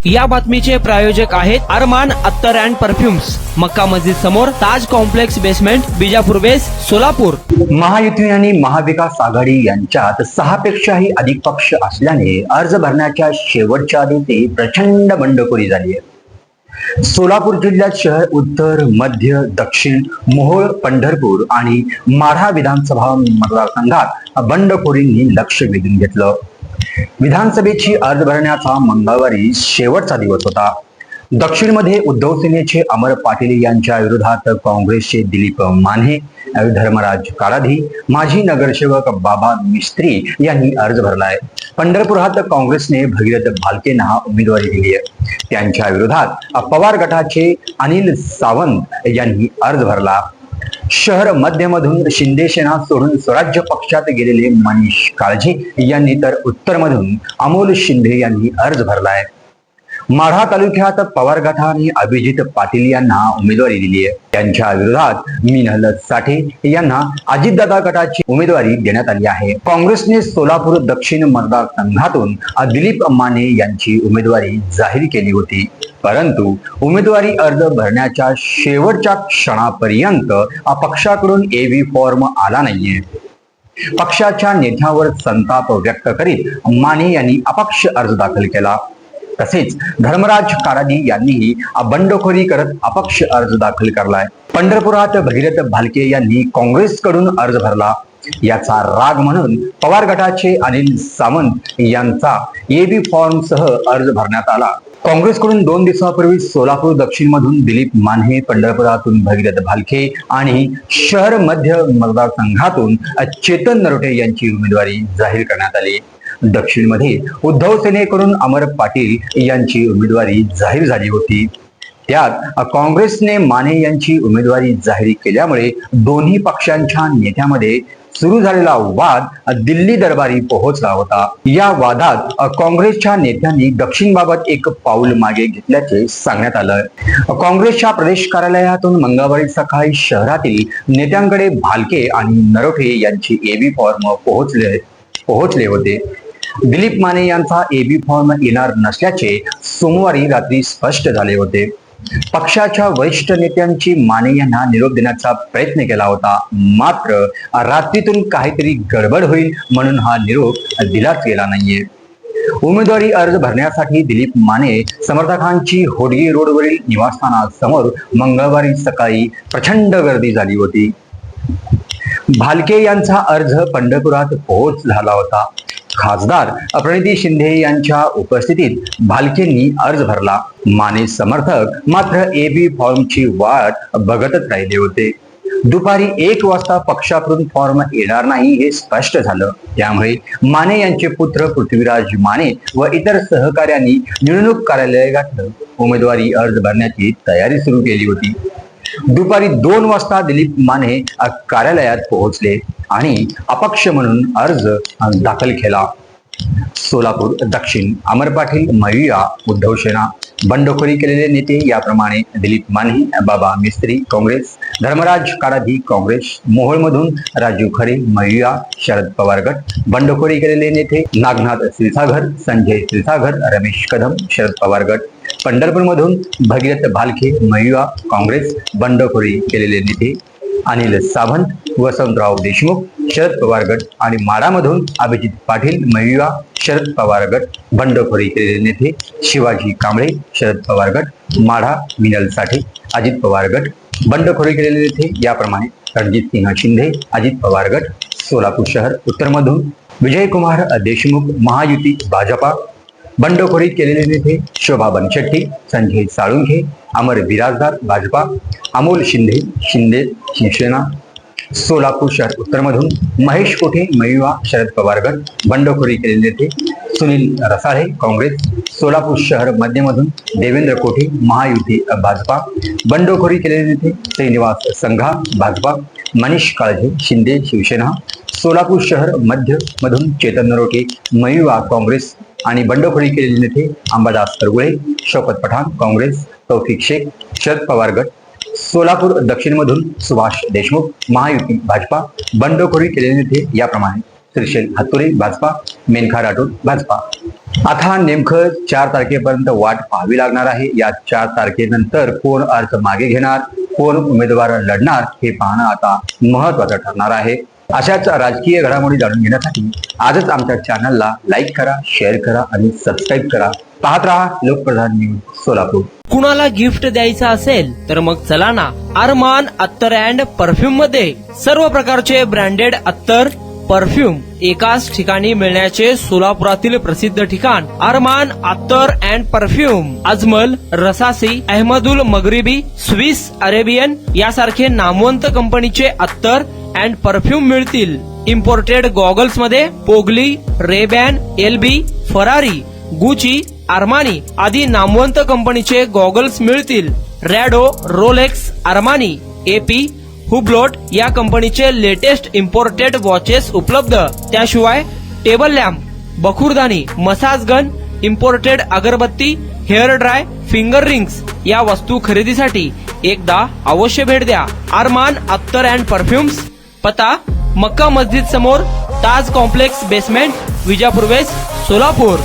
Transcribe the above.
या बातमीचे प्रायोजक आहेत अरमान अत्तर अँड परफ्युम्स, मक्का मस्जिद समोर, Taj complex basement, Bijapur base, Solapur. Mahayuti आणि महाविकास आघाडी यांच्यात 6 पेक्षाही अधिक पक्ष असल्याने अर्ज भरण्याच्या शेवटच्या दिवशी प्रचंड बंडखोरी झाली आहे। सोलापूर जिल्ह्यात शहर, उत्तर, मध्य, दक्षिण, मोहोळ, पंढरपूर आणि माढा विधानसभा मतदारसंघात बंडखोरींनी लक्ष वेधून घेतलं। विधानसभेची अर्ज भरण्याचा मंगळवारी शेवटचा दिवस होता। दक्षिणमध्ये उद्धव सेनेचे अमर पाटील यांच्या विरोधात काँग्रेसचे दिलीप माने, धर्मराज काराधी, माजी नगरसेवक बाबा मिस्त्री यांनी अर्ज भरलाय। पंढरपुरात काँग्रेसने भगीरथ भालकेंना उमेदवारी दिली आहे। त्यांच्या विरोधात पवार गटाचे अनिल सावंत यांनी अर्ज भरला। शहर मध्यमधून शिंदे सेना सोडून स्वराज्य पक्षात गेलेले मनीष काळजी यांनी तर उत्तरमधून अमोल शिंदे यांनी अर्ज भरलाय। माढा तालुक्यात पवार गटाने अभिजित पाटील यांना उमेदवारी दिली आहे। त्यांच्या विरोधात मिनल साठे यांना अजितदादा गटाची उमेदवारी देण्यात आली आहे। काँग्रेसने सोलापूर दक्षिण मतदारसंघातून दिलीप माने यांची उमेदवारी जाहीर केली होती, परंतु उमेदवारी अर्ज भरण्याच्या शेवटच्या क्षणापर्यंत पक्षाकडून एबी फॉर्म आला नाहीये। पक्षाच्या नेत्यावर संताप व्यक्त करीत माने यांनी अपक्ष अर्ज दाखल केला। तसेच धर्मराज कारादी यांनीही बंडखोरी करत अपक्ष अर्ज दाखल करलाय। पंढरपुरात भगीरथ भालके यांनी काँग्रेसकडून अर्ज भरला। याचा राग म्हणून पवार गटाचे अनिल सावंत यांचा एबी फॉर्म सह अर्ज भरण्यात आला। काँग्रेसकडून 2 दिवसापूर्वी सोलापूर दक्षिण मधून दिलीप माने, पंढरपुरातून भगीरथ भालके आणि शहर मध्य मतदारसंघातून चेतन नरोटे यांची उमेदवारी जाहीर करण्यात आली। दक्षिणमध्ये उद्धव सेनेकडून अमर पाटील यांची उमेदवारी जाहीर झाली होती। त्यात काँग्रेसने माने यांची उमेदवारी जाहीर केल्यामुळे दोन्ही पक्षांच्या नेत्यामध्ये सुरू झालेला वाद दिल्ली दरबारी पोहोचला होता। या वादात काँग्रेसच्या नेत्यांनी दक्षिणबाबत एक पाऊल मागे घेतल्याचे सांगण्यात आलं। काँग्रेसच्या प्रदेश कार्यालयातून मंगळवारी सकाळी शहरातील नेत्यांकडे भालके आणि नरोटे यांची एबी फॉर्म पोहोचले होते। दिलीप माने यांचा एबी फॉर्म येणार नसल्याचे सोमवारी रात्री स्पष्ट झाले होते। पक्षाच्या वरिष्ठ नेत्यांची माने यांना निरोप देण्याचा प्रयत्न केला होता, मात्र रात्रीतून काहीतरी गडबड होईल म्हणून हा निरोप दिलाच गेला नाहीये। उमेदवारी अर्ज भरण्यासाठी दिलीप माने समर्थकांची होडगी रोडवरील निवासस्थानासमोर मंगळवारी सकाळी प्रचंड गर्दी झाली होती। भालके यांचा अर्ज पंढरपुरात पोहोच झाला होता। खासदार प्रणिती शिंदे यांच्या उपस्थितीत भालकेंनी अर्ज भरला। माने समर्थक मात्र एबी फॉर्मची वाट बघतच राहिले होते। दुपारी 1 वाजता पक्षाकडून फॉर्म येणार नाही हे स्पष्ट झालं। त्यामुळे माने यांचे पुत्र पृथ्वीराज माने व इतर सहकाऱ्यांनी निवडणूक कार्यालय गाठलं। उमेदवारी अर्ज भरण्याची तयारी सुरू केली होती। दुपारी 2 वाजता दिलीप माने कार्यालयात पोहोचले आणि अपक्ष म्हणून अर्ज दाखल केला। सोलापूर दक्षिण अमर पाटील, मयुया, उद्धव सेना, बंडखोरी केलेले नेते याप्रमाणे दिलीप माने, बाबा मिस्त्री काँग्रेस, धर्मराज काराधी काँग्रेस, मोहोळमधून राजू खरे, मयुया, शरद पवार गट, बंडखोरी केलेले नेते नागनाथ क्षीरसागर, संजय क्षीरसागर, रमेश कदम, शरद पवार गट, पंढरपूरमधून भगीरथ भालके, मयुया, काँग्रेस, बंडखोरी केलेले नेते अनिल सावंत, वसंतराव देशमुख, शरद पवार गट आणि माढामधून अभिजित पाटील, मयुया, शरद पवार गट, बंडखोरी केलेले नेते शिवाजी कांबळे, शरद पवार गट, माढा, मिनल साठे, अजित पवार गट, बंडखोरी केलेले नेते याप्रमाणे रणजितसिंह शिंदे, अजित पवार गट, सोलापूर शहर उत्तरमधून विजयकुमार देशमुख, महायुती भाजपा, बंडखोरी केलेले नेते शोभा बनशेट्टी, संजय साळुंखे, अमर बिराजदार भाजपा, अमोल शिंदे शिवसेना, सोलापूर शहर उत्तरमधून महेश कोठे, मयुआ, शरद पवार गट, बंडखोरी केलेले नेते सुनील रसाळे काँग्रेस, सोलापूर शहर मध्यमधून देवेंद्र कोठे, महायुती भाजपा, बंडखोरी केलेले नेते श्रीनिवास संघा भाजपा, मनीष काळजे शिंदे शिवसेना, सोलापूर शहर मध्य मधून चेतन नरोटे, मयुआ काँग्रेस आणि बंडखोरी केलेले नेते अंबादास तरगुळे, शौकत पठाण काँग्रेस, तौफिक शेख, शरद पवार गट, सोलापूर दक्षिण मधून सुभाष देशमुख, महायुती भाजपा, बंडखोरी केलेले नेते याप्रमाणे श्रीशैल हत्तुरे भाजपा, मेनका राठोड भाजपा. आता नेमकं 4 तारखेपर्यंत वाट पाहावी लागणार आहे. या 4 तारखेनंतर कोण अर्ज मागे घेणार, कोण उमेदवार लढणार हे पाहणं आता महत्वाचं ठरणार आहे. अशाच राजकीय घडामोडी जाणून घेण्यासाठी आजच आमच्या चॅनलला लाईक करा, शेअर करा आणि सबस्क्राईब करा. पाहत रहा लोकप्रधान न्यूज सोलापूर. कुणाला गिफ्ट द्यायचं असेल तर मग चला ना अरमान अत्तर अँड परफ्यूम मध्ये सर्व प्रकारचे ब्रँडेड अत्तर परफ्यूम एकाच ठिकाणी मिळण्याचे सोलापुरातील प्रसिद्ध ठिकाण Armaan Attar and perfume. Ajmal, Rasasi, Ahmadul Maghribi, Swiss Arabian यासारखे नामवंत कंपनीचे अत्तर अँड परफ्यूम मिळतील. इम्पोर्टेड गॉगल्स मध्ये पोगली, Rayban, LB, Ferrari, Gucci, Armani आदी नामवंत कंपनीचे गॉगल्स मिळतील. रॅडो, रोलेक्स, आर्मानी, एपी, हुब्लोट या कंपनीचे लेटेस्ट इम्पोर्टेड वॉचेस उपलब्ध. त्याशिवाय टेबल लॅम्प, बखुरदानी, मसाज गन, इम्पोर्टेड अगरबत्ती, हेअर ड्राय, फिंगर रिंग्स या वस्तू खरेदीसाठी एकदा अवश्य भेट द्या. अरमान अत्तर अँड परफ्युम्स, पता मक्का मस्जिद समोर, Taj complex basement, Vijapur west, Solapur.